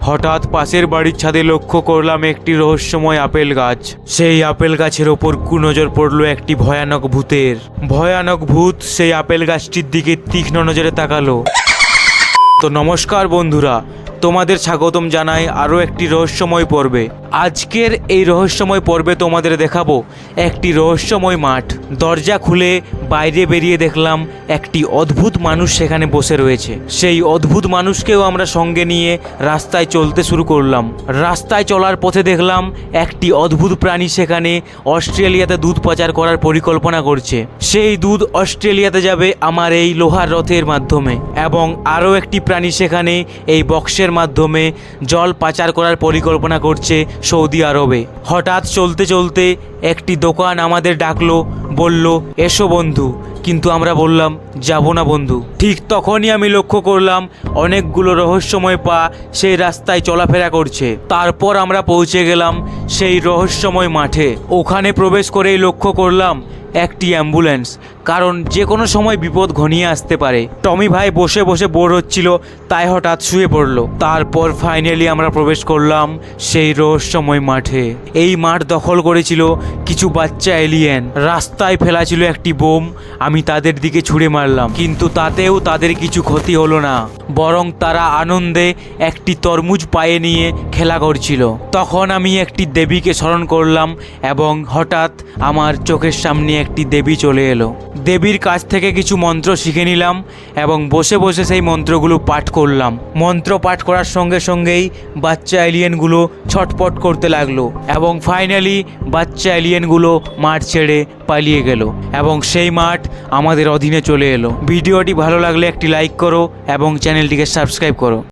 হঠাৎ পাশের বাড়ির ছাদে লক্ষ্য করলাম একটি রহস্যময় আপেল গাছ। সেই আপেল গাছের ওপর কুনজর পড়লো একটি ভয়ানক ভূতের। ভয়ানক ভূত সেই আপেল গাছটির দিকে তীক্ষ্ণ নজরে তাকালো। তো নমস্কার বন্ধুরা, তোমাদের স্বাগতম জানাই আরও একটি রহস্যময় পর্বে। আজকের এই রহস্যময় পর্বে তোমাদের দেখাবো একটি রহস্যময় মাঠ। দরজা খুলে বাইরে বেরিয়ে দেখলাম একটি অদ্ভুত মানুষ সেখানে বসে রয়েছে। সেই অদ্ভুত মানুষকেও আমরা সঙ্গে নিয়ে রাস্তায় চলতে শুরু করলাম। রাস্তায় চলার পথে দেখলাম একটি অদ্ভুত প্রাণী সেখানে অস্ট্রেলিয়াতে দুধ পাচার করার পরিকল্পনা করছে। সেই দুধ অস্ট্রেলিয়াতে যাবে আমার এই লোহার রথের মাধ্যমে, এবং আরও একটি প্রাণী সেখানে এই বক্সের মাধ্যমে জল পাচার করার পরিকল্পনা করছে সৌদি আরবে। হঠাৎ চলতে চলতে একটি দোকান আমাদের ডাকলো, বলল এসো বন্ধু, কিন্তু আমরা বললাম যাব না বন্ধু। ঠিক তখনই আমি লক্ষ্য করলাম অনেকগুলো রহস্যময় পা সেই রাস্তায় চলাফেরা করছে। তারপর আমরা পৌঁছে গেলাম সেই রহস্যময় মাঠে। ওখানে প্রবেশ করেই লক্ষ্য করলাম একটি অ্যাম্বুলেন্স, কারণ যে কোনো সময় বিপদ ঘনিয়ে আসতে পারে। টমি ভাই বসে বসে বোর হচ্ছিল, তাই হঠাৎ শুয়ে পড়লো। তারপর ফাইনালি আমরা প্রবেশ করলাম সেই রহস্যময় মাঠে। এই মাঠ দখল করেছিল কিছু বাচ্চা এলিয়েন। রাস্তায় ফেলা ছিল একটি বোম। আমি তাদের দিকে ছুঁড়ে মারলাম, কিন্তু তাতেও তাদের কিছু ক্ষতি হলো না, বরং তারা আনন্দে একটি তরমুজ পায়ে নিয়ে খেলা করছিল। তখন আমি একটি দেবীকে স্মরণ করলাম এবং হঠাৎ আমার চোখের সামনে একটি দেবী চলে এলো। দেবীর কাছ থেকে কিছু মন্ত্র শিখে নিলাম এবং বসে বসে সেই মন্ত্রগুলো পাঠ করলাম। মন্ত্র পাঠ করার সঙ্গে সঙ্গেই বাচ্চা এলিয়েনগুলো ছটপট করতে লাগলো এবং ফাইনালি বাচ্চা এলিয়েনগুলো মাঠ ছেড়ে পালিয়ে গেল এবং সেই মাঠ আমাদের অধীনে চলে এলো। ভিডিওটি ভালো লাগলে একটি লাইক করো এবং চ্যানেলটিকে সাবস্ক্রাইব করো।